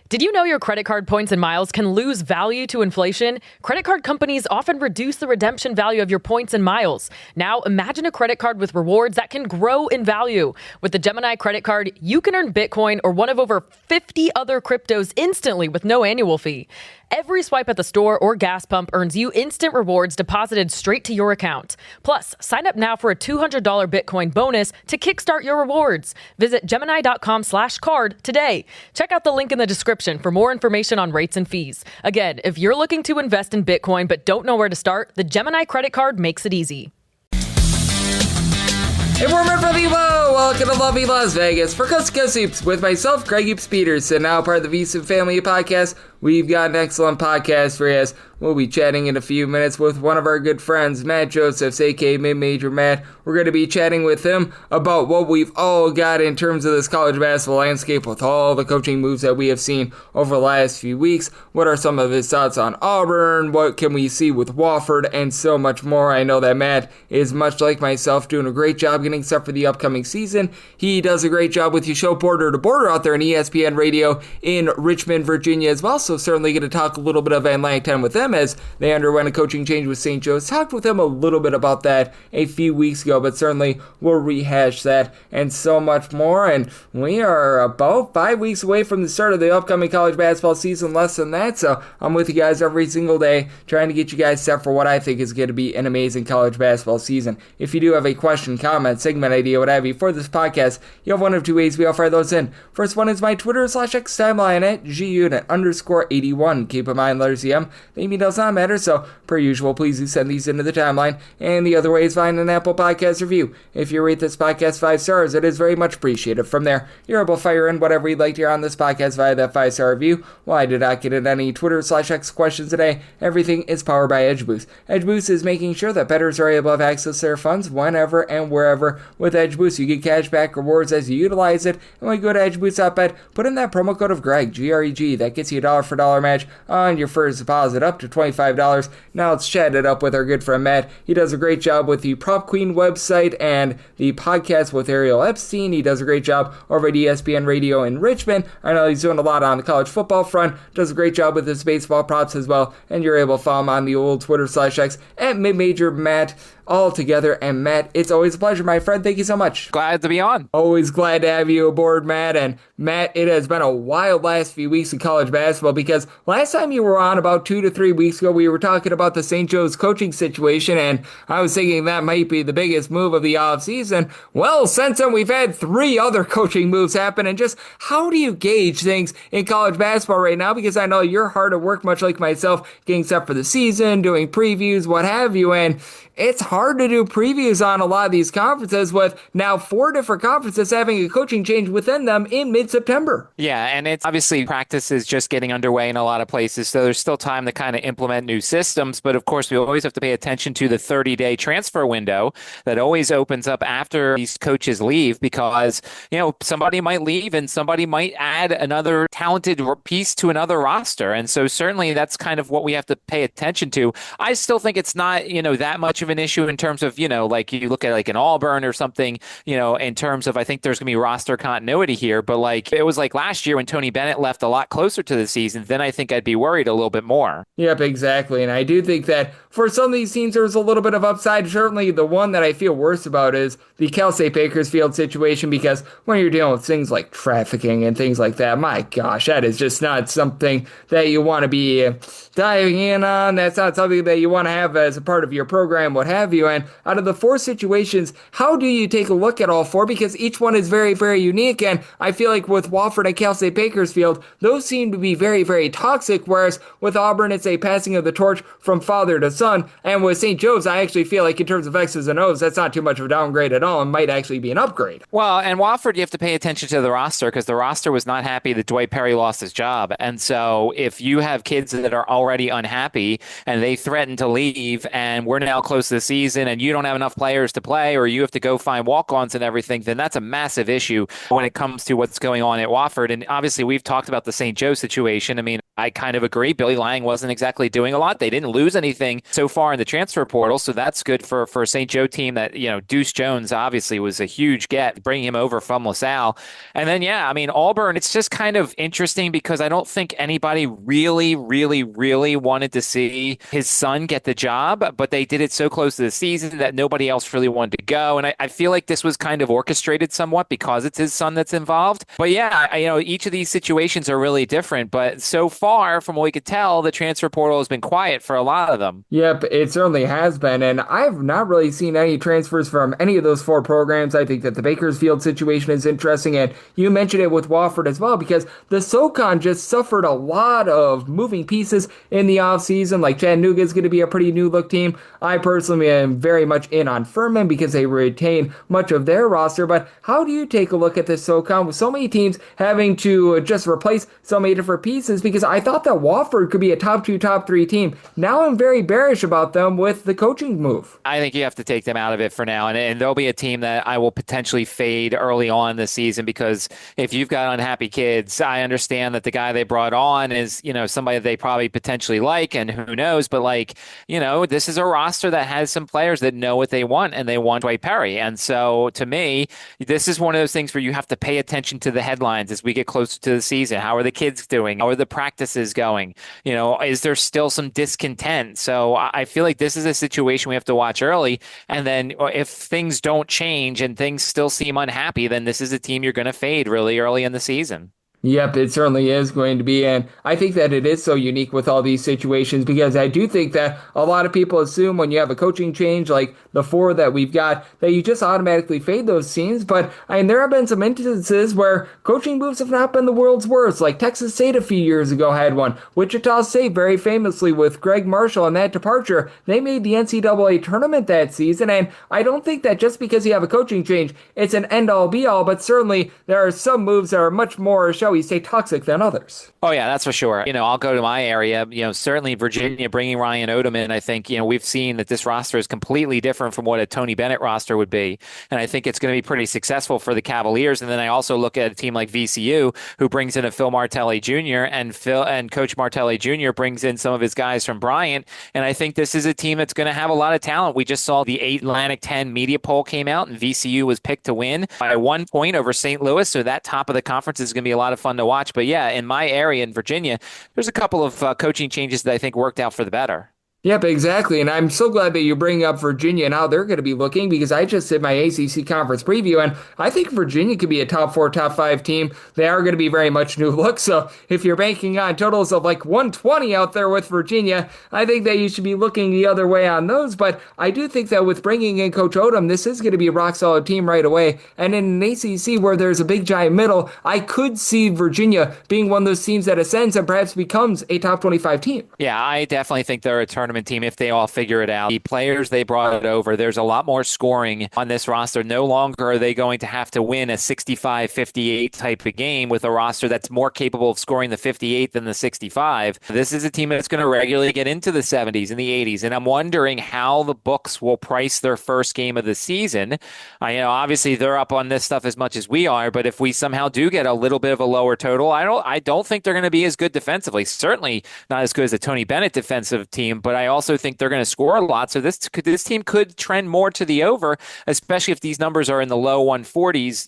Did you know your credit card points and miles can lose value to inflation? Credit card companies often reduce the redemption value of your points and miles. Now, imagine a credit card with rewards that can grow in value. With the Gemini credit card, you can earn Bitcoin or one of over 50 other cryptos instantly with no annual fee. Every swipe at the store or gas pump earns you instant rewards deposited straight to your account. Plus, sign up now for a $200 Bitcoin bonus to kickstart your rewards. Visit Gemini.com/card today. Check out the link in the description for more information on rates and fees. Again, if you're looking to invest in Bitcoin but don't know where to start, the Gemini credit card makes it easy. Hey, warmer from Evo! Welcome to lovely Las Vegas for Coast to Coast Hoops with myself, Greg Hoops Peterson, now part of the VSiP family podcast. We've got an excellent podcast for you as we'll be chatting in a few minutes with one of our good friends, Matt Josephs, aka Mid-Major Matt. We're going to be chatting with him about what we've all got in terms of this college basketball landscape with all the coaching moves that we have seen over the last few weeks. What are some of his thoughts on Auburn? What can we see with Wofford? And so much more. I know that Matt is much like myself, doing a great job getting set for the upcoming season. He does a great job with your show Border to Border out there in ESPN Radio in Richmond, Virginia as well. So certainly going to talk a little bit of Van Langton with them as they underwent a coaching change with St. Joe's. Talked with him a little bit about that a few weeks ago, but certainly we'll rehash that and so much more. And we are about 5 weeks away from the start of the upcoming college basketball season, less than that. So I'm with you guys every single day trying to get you guys set for what I think is going to be an amazing college basketball season. If you do have a question, comment, segment idea, what have you for this podcast, you have one of two ways we all fire those in. First one is my Twitter / X timeline at gunit_81. Keep in mind, letters EM, the email does not matter, so per usual, please do send these into the timeline. And the other way is find an Apple Podcast review. If you rate this podcast 5 stars, it is very much appreciated. From there, you're able to fire in whatever you'd like to hear on this podcast via that 5-star review. While I did not get in any Twitter / X questions today, everything is powered by EdgeBoost. EdgeBoost is making sure that bettors are able to have access to their funds whenever and wherever. With EdgeBoost, you get cashback rewards as you utilize it. And when you go to edgeboost.bet, put in that promo code of Greg, G-R-E-G. That gets you a dollar for dollar match on your first deposit up to $25. Now let's chat it up with our good friend Matt. He does a great job with the Prop Queen website and the podcast with Ariel Epstein. He does a great job over at ESPN Radio in Richmond. I know he's doing a lot on the college football front. Does a great job with his baseball props as well. And you're able to follow him on the old Twitter / X at Mid-Major Matt. All together. And Matt, it's always a pleasure, my friend. Thank you so much. Glad to be on. Always glad to have you aboard, Matt. And Matt, it has been a wild last few weeks in college basketball because last time you were on about 2 to 3 weeks ago, we were talking about the St. Joe's coaching situation, and I was thinking that might be the biggest move of the offseason. Well, since then, we've had 3 other coaching moves happen, and just how do you gauge things in college basketball right now? Because I know you're hard at work, much like myself, getting set for the season, doing previews, what have you, and it's hard to do previews on a lot of these conferences with now 4 different conferences having a coaching change within them in mid-September. Yeah, and it's obviously practice is just getting underway in a lot of places, so there's still time to kind of implement new systems. But of course, we always have to pay attention to the 30-day transfer window that always opens up after these coaches leave because, you know, somebody might leave and somebody might add another talented piece to another roster. And so certainly that's kind of what we have to pay attention to. I still think it's not, you know, that much of an issue in terms of, you know, like you look at like an Auburn or something, you know, in terms of I think there's going to be roster continuity here. But like it was like last year when Tony Bennett left a lot closer to the season, then I think I'd be worried a little bit more. Yep, exactly. And I do think that for some of these teams, there's a little bit of upside. Certainly the one that I feel worse about is the Cal State Bakersfield situation, because when you're dealing with things like trafficking and things like that, my gosh, that is just not something that you want to be diving in on. That's not something that you want to have as a part of your program, what have you. And out of the 4 situations, how do you take a look at all 4? Because each one is very, very unique. And I feel like with Wofford and Cal State Bakersfield, those seem to be very, very toxic. Whereas with Auburn, it's a passing of the torch from father to son. And with St. Joe's, I actually feel like in terms of X's and O's, that's not too much of a downgrade at all and might actually be an upgrade. Well, and Wofford, you have to pay attention to the roster because the roster was not happy that Dwight Perry lost his job. And so if you have kids that are already unhappy and they threaten to leave and we're now close close to the season and you don't have enough players to play, or you have to go find walk-ons and everything, then that's a massive issue when it comes to what's going on at Wofford. And obviously, we've talked about the St. Joe situation. I mean, I kind of agree. Billy Lange wasn't exactly doing a lot. They didn't lose anything so far in the transfer portal, so that's good for a St. Joe team that, Deuce Jones obviously was a huge get, bringing him over from LaSalle. And then, yeah, I mean, Auburn, it's just kind of interesting because I don't think anybody really, really, really wanted to see his son get the job, but they did it so close to the season that nobody else really wanted to go. And I feel like this was kind of orchestrated somewhat because it's his son that's involved. But yeah, each of these situations are really different. But so far, from what we could tell, the transfer portal has been quiet for a lot of them. Yep, it certainly has been. And I've not really seen any transfers from any of those four programs. I think that the Bakersfield situation is interesting. And you mentioned it with Wofford as well, because the SoCon just suffered a lot of moving pieces in the offseason. Like Chattanooga is going to be a pretty new look team. I personally am very much in on Furman because they retain much of their roster. But how do you take a look at this SoCon with so many teams having to just replace so many different pieces? Because I thought that Wofford could be a top 2, top 3 team. Now I'm very bearish about them with the coaching move. I think you have to take them out of it for now. And there'll be a team that I will potentially fade early on this season, because if you've got unhappy kids, I understand that the guy they brought on is, somebody that they probably potentially like, and who knows, but this is a roster that has some players that know what they want, and they want Dwight Perry. And so to me, this is one of those things where you have to pay attention to the headlines as we get closer to the season. How are the kids doing? How are the practices going? Is there still some discontent? So I feel like this is a situation we have to watch early. And then if things don't change and things still seem unhappy, then this is a team you're going to fade really early in the season. Yep, it certainly is going to be. And I think that it is so unique with all these situations, because I do think that a lot of people assume when you have a coaching change like the four that we've got, that you just automatically fade those teams. But there have been some instances where coaching moves have not been the world's worst. Like Texas State a few years ago had one. Wichita State very famously with Greg Marshall and that departure, they made the NCAA tournament that season. And I don't think that just because you have a coaching change, it's an end-all be-all. But certainly there are some moves that are much more, shall we say, toxic than others. Oh, yeah, that's for sure. I'll go to my area. Certainly Virginia bringing Ryan Odom in, I think, we've seen that this roster is completely different from what a Tony Bennett roster would be. And I think it's going to be pretty successful for the Cavaliers. And then I also look at a team like VCU, who brings in a Phil Martelli Jr. and Coach Martelli Jr. brings in some of his guys from Bryant. And I think this is a team that's going to have a lot of talent. We just saw the Atlantic 10 media poll came out, and VCU was picked to win by 1 point over St. Louis. So that top of the conference is going to be a lot of fun to watch. But yeah, in my area in Virginia, there's a couple of coaching changes that I think worked out for the better. Yep, exactly. And I'm so glad that you bring up Virginia and how they're going to be looking, because I just did my ACC conference preview, and I think Virginia could be a top 4, top 5 team. They are going to be very much new look. So if you're banking on totals of like 120 out there with Virginia, I think that you should be looking the other way on those. But I do think that with bringing in Coach Odom, this is going to be a rock solid team right away. And in an ACC where there's a big giant middle, I could see Virginia being one of those teams that ascends and perhaps becomes a top 25 team. Yeah, I definitely think they're a tournament team if they all figure it out. The players they brought over, there's a lot more scoring on this roster. No longer are they going to have to win a 65-58 type of game with a roster that's more capable of scoring the 58 than the 65. This is a team that's going to regularly get into the 70s and the 80s, and I'm wondering how the books will price their first game of the season. Obviously they're up on this stuff as much as we are, but if we somehow do get a little bit of a lower total, I don't think they're going to be as good defensively. Certainly not as good as a Tony Bennett defensive team, but I also think they're going to score a lot. So this team could trend more to the over, especially if these numbers are in the low 140s,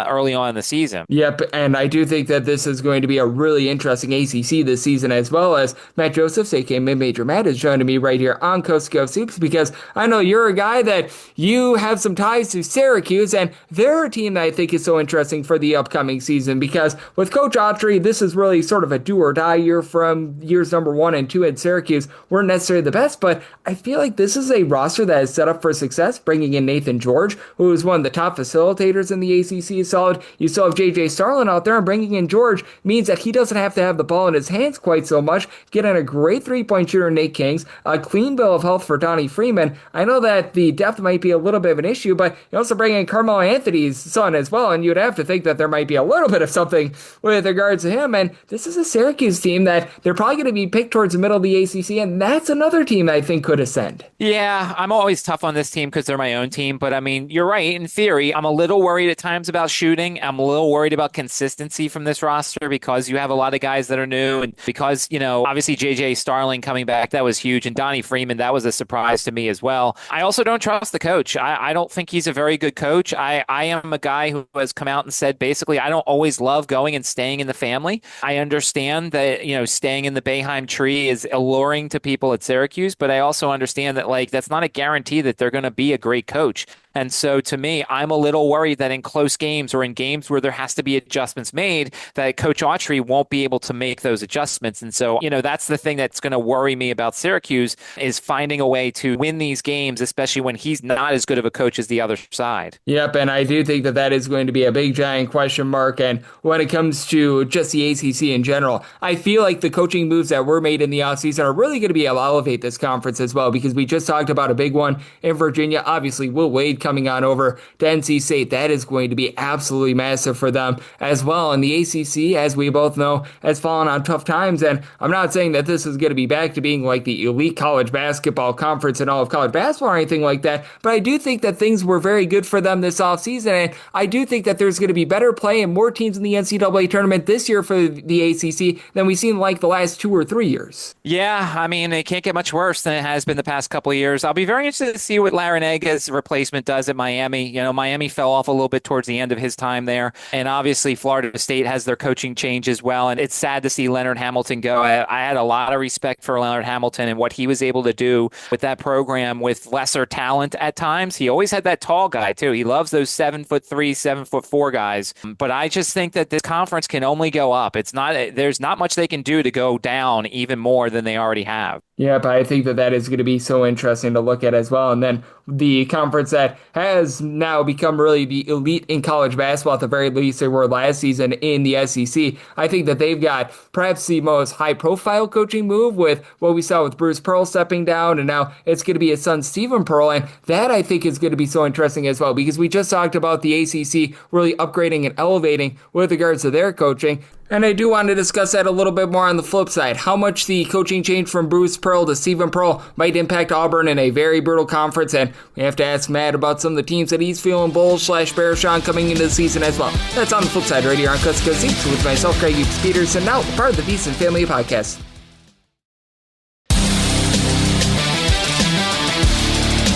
early on in the season. Yep, and I do think that this is going to be a really interesting ACC this season, as well as Matt Josephs, aka Mid-Major Matt, is joining me right here on Coast to Coast Hoops, because I know you're a guy that you have some ties to Syracuse, and they're a team that I think is so interesting for the upcoming season, because with Coach Autry, this is really sort of a do or die year. From years number 1 and 2 at Syracuse weren't necessarily the best, but I feel like this is a roster that is set up for success. Bringing in Nathan George, who is one of the top facilitators in the ACC, is solid. You still have J.J. Starlin out there, and bringing in George means that he doesn't have to have the ball in his hands quite so much. Getting a great three-point shooter, Nate Kings, a clean bill of health for Donnie Freeman. I know that the depth might be a little bit of an issue, but you also bring in Carmelo Anthony's son as well, and you'd have to think that there might be a little bit of something with regards to him. And this is a Syracuse team that they're probably going to be picked towards the middle of the ACC, and that's another team I think could ascend. Yeah, I'm always tough on this team because they're my own team. But I mean, you're right. In theory, I'm a little worried at times about shooting. I'm a little worried about consistency from this roster because you have a lot of guys that are new. And because, obviously JJ Starling coming back, that was huge. And Donnie Freeman, that was a surprise to me as well. I also don't trust the coach. I don't think he's a very good coach. I am a guy who has come out and said, basically, I don't always love going and staying in the family. I understand that, staying in the Boeheim tree is alluring to people at Syracuse, but I also understand that that's not a guarantee that they're going to be a great coach. And so to me, I'm a little worried that in close games or in games where there has to be adjustments made, that Coach Autry won't be able to make those adjustments. And so, that's the thing that's going to worry me about Syracuse is finding a way to win these games, especially when he's not as good of a coach as the other side. Yep, and I do think that is going to be a big, giant question mark. And when it comes to just the ACC in general, I feel like the coaching moves that were made in the offseason are really going to be able to elevate this conference as well, because we just talked about a big one in Virginia. Obviously, Will Wade coming on over to NC State. That is going to be absolutely massive for them as well. And the ACC, as we both know, has fallen on tough times. And I'm not saying that this is going to be back to being like the elite college basketball conference and all of college basketball or anything like that. But I do think that things were very good for them this offseason. And I do think that there's going to be better play and more teams in the NCAA tournament this year for the ACC than we've seen like the last 2 or 3 years. Yeah, I mean, it can't get much worse than it has been the past couple of years. I'll be very interested to see what Larenega's replacement does at Miami. Miami fell off a little bit towards the end of his time there. And obviously, Florida State has their coaching change as well. And it's sad to see Leonard Hamilton go. I had a lot of respect for Leonard Hamilton and what he was able to do with that program with lesser talent at times. He always had that tall guy, too. He loves those 7'3", 7'4" guys. But I just think that this conference can only go up. There's not much they can do to go down even more than they already have. Yeah, but I think that is going to be so interesting to look at as well. And then the conference that has now become really the elite in college basketball, at the very least they were last season in the SEC. I think that they've got perhaps the most high-profile coaching move with what we saw with Bruce Pearl stepping down, and now it's going to be his son, Stephen Pearl. And that, I think, is going to be so interesting as well, because we just talked about the ACC really upgrading and elevating with regards to their coaching. And I do want to discuss that a little bit more on the flip side, how much the coaching change from Bruce Pearl to Stephen Pearl might impact Auburn in a very brutal conference. And we have to ask Matt about some of the teams that he's feeling bullish/bearish on coming into the season as well. That's on the flip side right here on Coast to Coast Hoops with myself, Greg Hoops Peterson, now part of the VSiN Family Podcast.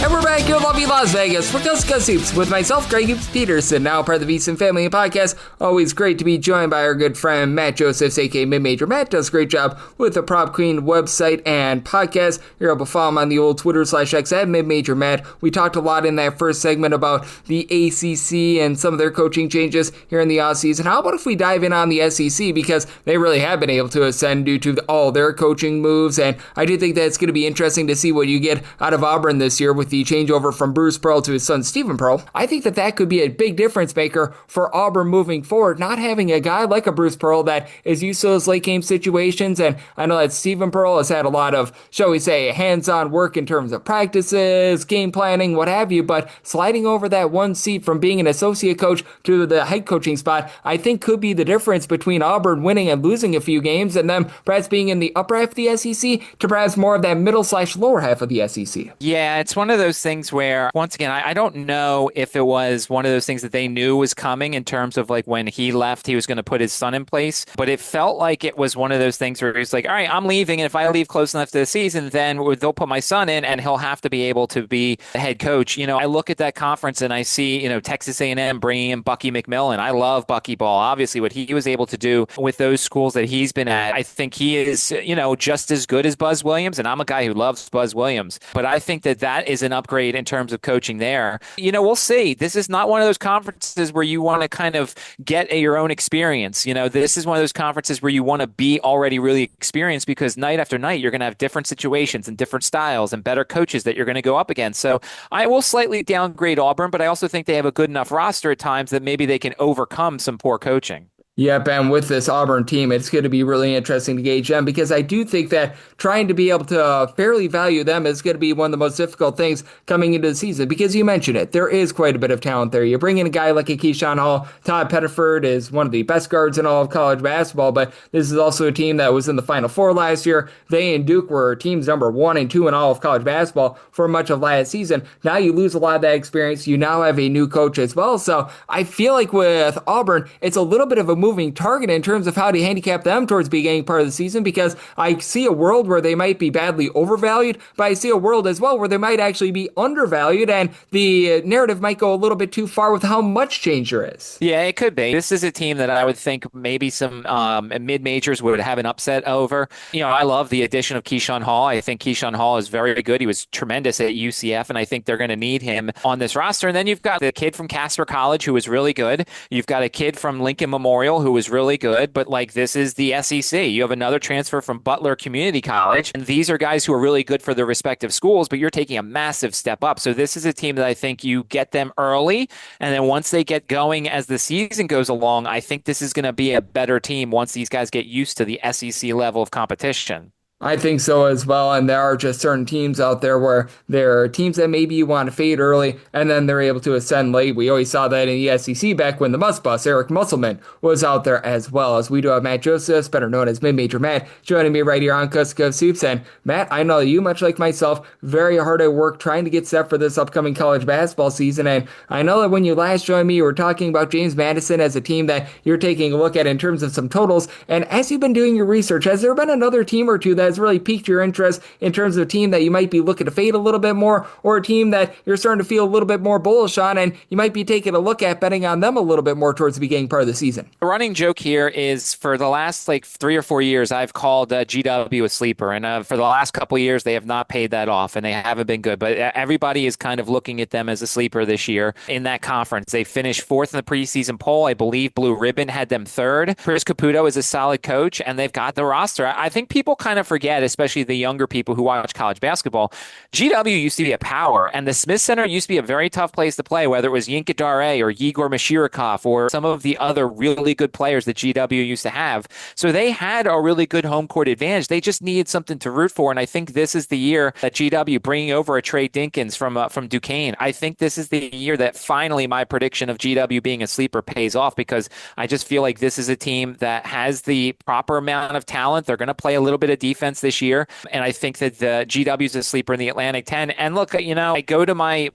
And we're back here in lovely Las Vegas for Coast to Coast Hoops with myself, Greg Hoops Peterson, now part of the VSiN Family Podcast. Always great to be joined by our good friend Matt Josephs, aka Mid-Major. Matt does a great job with the Prop Queen website and podcast. You're able to follow him on the old Twitter/X at Mid-Major Matt. We talked a lot in that first segment about the ACC and some of their coaching changes here in the offseason. How about if we dive in on the SEC, because they really have been able to ascend due to all their coaching moves, and I do think that it's going to be interesting to see what you get out of Auburn this year with the changeover from Bruce Pearl to his son Stephen Pearl. I think that could be a big difference maker for Auburn moving forward, not having a guy like a Bruce Pearl that is used to those late game situations. And I know that Stephen Pearl has had a lot of, shall we say, hands-on work in terms of practices, game planning, what have you, but sliding over that one seat from being an associate coach to the head coaching spot, I think could be the difference between Auburn winning and losing a few games and them perhaps being in the upper half of the SEC to perhaps more of that middle/lower half of the SEC. Yeah, it's one of those things where, once again, I don't know if it was one of those things that they knew was coming in terms of like when he left, he was going to put his son in place. But it felt like it was one of those things where he's like, all right, I'm leaving. And if I leave close enough to the season, then they'll put my son in and he'll have to be able to be the head coach. I look at that conference and I see, Texas A&M bringing in Bucky McMillan. I love Bucky Ball. Obviously, what he was able to do with those schools that he's been at, I think he is, just as good as Buzz Williams. And I'm a guy who loves Buzz Williams. But I think that is an upgrade in terms of coaching there. We'll see. This is not one of those conferences where you want to kind of get your own experience. This is one of those conferences where you want to be already really experienced, because night after night, you're going to have different situations and different styles and better coaches that you're going to go up against. So I will slightly downgrade Auburn, but I also think they have a good enough roster at times that maybe they can overcome some poor coaching. Yep, and with this Auburn team, it's going to be really interesting to gauge them because I do think that trying to be able to fairly value them is going to be one of the most difficult things coming into the season because you mentioned it. There is quite a bit of talent there. You bring in a guy like a Keyshawn Hall. Todd Pettiford is one of the best guards in all of college basketball, but this is also a team that was in the Final Four last year. They and Duke were teams number 1 and 2 in all of college basketball for much of last season. Now you lose a lot of that experience. You now have a new coach as well. So I feel like with Auburn, it's a little bit of a moving target in terms of how to handicap them towards beginning part of the season because I see a world where they might be badly overvalued, but I see a world as well where they might actually be undervalued and the narrative might go a little bit too far with how much change there is. Yeah, it could be. This is a team that I would think maybe some mid-majors would have an upset over. I love the addition of Keyshawn Hall. I think Keyshawn Hall is very good. He was tremendous at UCF, and I think they're going to need him on this roster. And then you've got the kid from Casper College who was really good. You've got a kid from Lincoln Memorial who was really good, but this is the SEC. You have another transfer from Butler Community College, and these are guys who are really good for their respective schools, but you're taking a massive step up. So this is a team that I think you get them early, and then once they get going as the season goes along, I think this is going to be a better team once these guys get used to the SEC level of competition. I think so as well. And there are just certain teams out there where there are teams that maybe you want to fade early and then they're able to ascend late. We always saw that in the SEC back when the Must Bus, Eric Musselman, was out there as well. As we do have Matt Josephs, better known as Mid-Major Matt, joining me right here on Cuska Soups. And Matt, I know you, much like myself, very hard at work trying to get set for this upcoming college basketball season. And I know that when you last joined me, you were talking about James Madison as a team that you're taking a look at in terms of some totals. And as you've been doing your research, has there been another team or two that has really piqued your interest in terms of a team that you might be looking to fade a little bit more, or a team that you're starting to feel a little bit more bullish on and you might be taking a look at betting on them a little bit more towards the beginning part of the season? A running joke here is for the last 3 or 4 years, I've called GW a sleeper, and for the last couple of years, they have not paid that off, and they haven't been good. But everybody is kind of looking at them as a sleeper this year in that conference. They finished 4th in the preseason poll. I believe Blue Ribbon had them 3rd. Chris Caputo is a solid coach, and they've got the roster. I think people kind of forget, especially the younger people who watch college basketball, GW used to be a power, and the Smith Center used to be a very tough place to play, whether it was Yinka Dare or Yegor Mashirikov or some of the other really good players that GW used to have. So they had a really good home court advantage. They just needed something to root for, and I think this is the year that GW, bringing over a Trey Dinkins from Duquesne, I think this is the year that finally my prediction of GW being a sleeper pays off, because I just feel like this is a team that has the proper amount of talent. They're going to play a little bit of defense this year, and I think that the GW is a sleeper in the Atlantic 10. And look, I go to my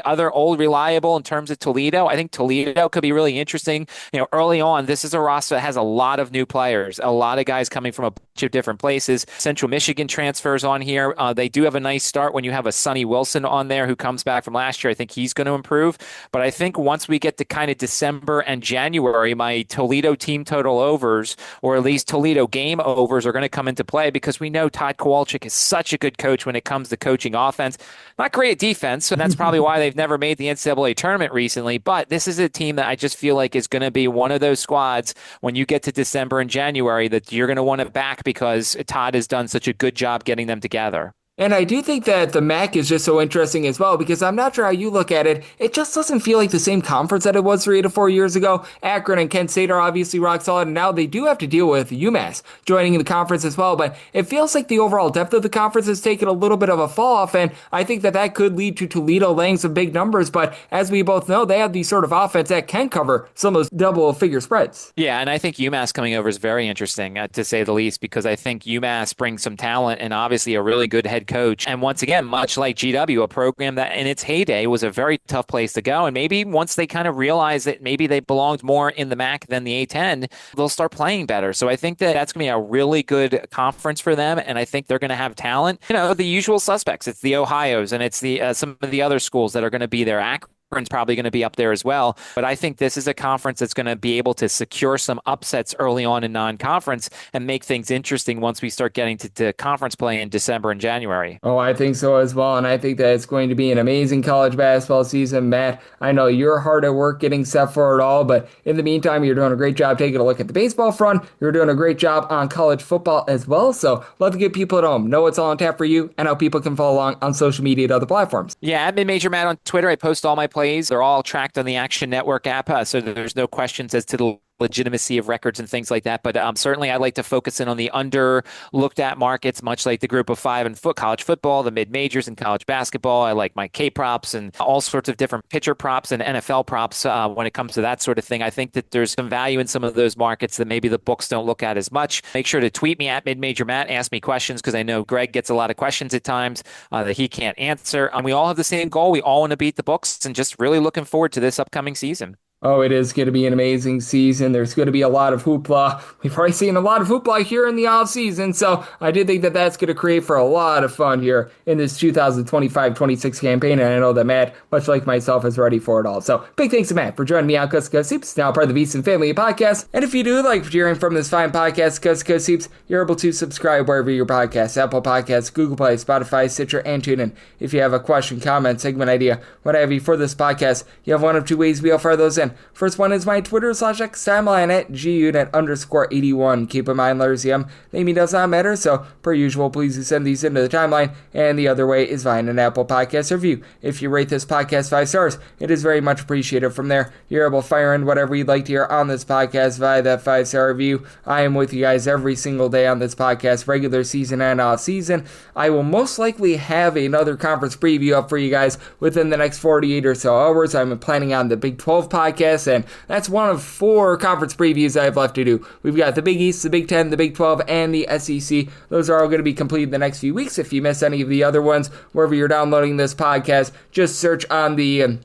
other old reliable in terms of Toledo. I think Toledo could be really interesting. Early on, this is a roster that has a lot of new players, a lot of guys coming from a bunch of different places. Central Michigan transfers on here. They do have a nice start when you have a Sonny Wilson on there who comes back from last year. I think he's going to improve. But I think once we get to kind of December and January, my Toledo team total overs, or at least Toledo game overs, are going to come into play, because we know Todd Kowalczyk is such a good coach when it comes to coaching offense. Not great at defense, and that's probably why they've never made the NCAA tournament recently. But this is a team that I just feel like is going to be one of those squads when you get to December and January that you're going to want to back, because Todd has done such a good job getting them together. And I do think that the MAC is just so interesting as well, because I'm not sure how you look at it. It just doesn't feel like the same conference that it was 3 to 4 years ago. Akron and Kent State are obviously rock solid, and now they do have to deal with UMass joining the conference as well. But it feels like the overall depth of the conference has taken a little bit of a fall off, and I think that that could lead to Toledo laying some big numbers. But as we both know, they have the sort of offense that can cover some of those double-figure spreads. Yeah, and I think UMass coming over is very interesting, to say the least, because I think UMass brings some talent and obviously a really good head coach. And once again, much like GW, a program that in its heyday was a very tough place to go. And maybe once they kind of realize that maybe they belonged more in the MAC than the A10, they'll start playing better. So I think that that's going to be a really good conference for them. And I think they're going to have talent. The usual suspects. It's the Ohios and it's the some of the other schools that are going to be there. Akron's probably going to be up there as well. But I think this is a conference that's going to be able to secure some upsets early on in non-conference and make things interesting once we start getting to conference play in December and January. Oh, I think so as well. And I think that it's going to be an amazing college basketball season. Matt, I know you're hard at work getting set for it all, but in the meantime, you're doing a great job taking a look at the baseball front. You're doing a great job on college football as well. So love to get people at home know what's all on tap for you and how people can follow along on social media and other platforms. Yeah, at Mid-Major Matt on Twitter. I post all my plays. They're all tracked on the Action Network app, so there's no questions as to the legitimacy of records and things like that. But certainly I like to focus in on the under looked at markets, much like the group of five in college football, the mid majors in college basketball. I like my K props and all sorts of different pitcher props and NFL props when it comes to that sort of thing. I think that there's some value in some of those markets that maybe the books don't look at as much. Make sure to tweet me at Mid-Major Matt, ask me questions, because I know Greg gets a lot of questions at times that he can't answer. And we all have the same goal. We all want to beat the books, and just really looking forward to this upcoming season. Oh, it is going to be an amazing season. There's going to be a lot of hoopla. We've already seen a lot of hoopla here in the off season, so I do think that that's going to create for a lot of fun here in this 2025-26 campaign, and I know that Matt, much like myself, is ready for it all. So big thanks to Matt for joining me on Coast to Coast Hoops, now part of the VSiN Family Podcast. And if you do like hearing from this fine podcast, Coast to Coast Hoops, you're able to subscribe wherever your podcasts, Apple Podcasts, Google Play, Spotify, Stitcher, and TuneIn. If you have a question, comment, segment idea, what have you for this podcast, you have one of two ways we'll fire those in. First one is my Twitter/X timeline at gunit_81. Keep in mind, letters naming does not matter, so per usual, please send these into the timeline. And the other way is via an Apple Podcast review. If you rate this podcast 5 stars, it is very much appreciated. From there, you're able to fire in whatever you'd like to hear on this podcast via that 5-star review. I am with you guys every single day on this podcast, regular season and off season. I will most likely have another conference preview up for you guys within the next 48 or so hours. I'm planning on the Big 12 podcast, and that's one of 4 conference previews I have left to do. We've got the Big East, the Big 10, the Big 12, and the SEC. Those are all going to be completed in the next few weeks. If you miss any of the other ones, wherever you're downloading this podcast, just search on the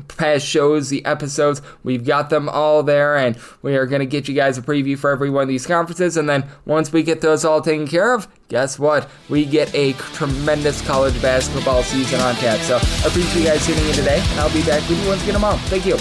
past shows, the episodes. We've got them all there, and we are going to get you guys a preview for every one of these conferences. And then once we get those all taken care of, guess what? We get a tremendous college basketball season on tap. So I appreciate you guys tuning in today, and I'll be back with you once again tomorrow. Thank you.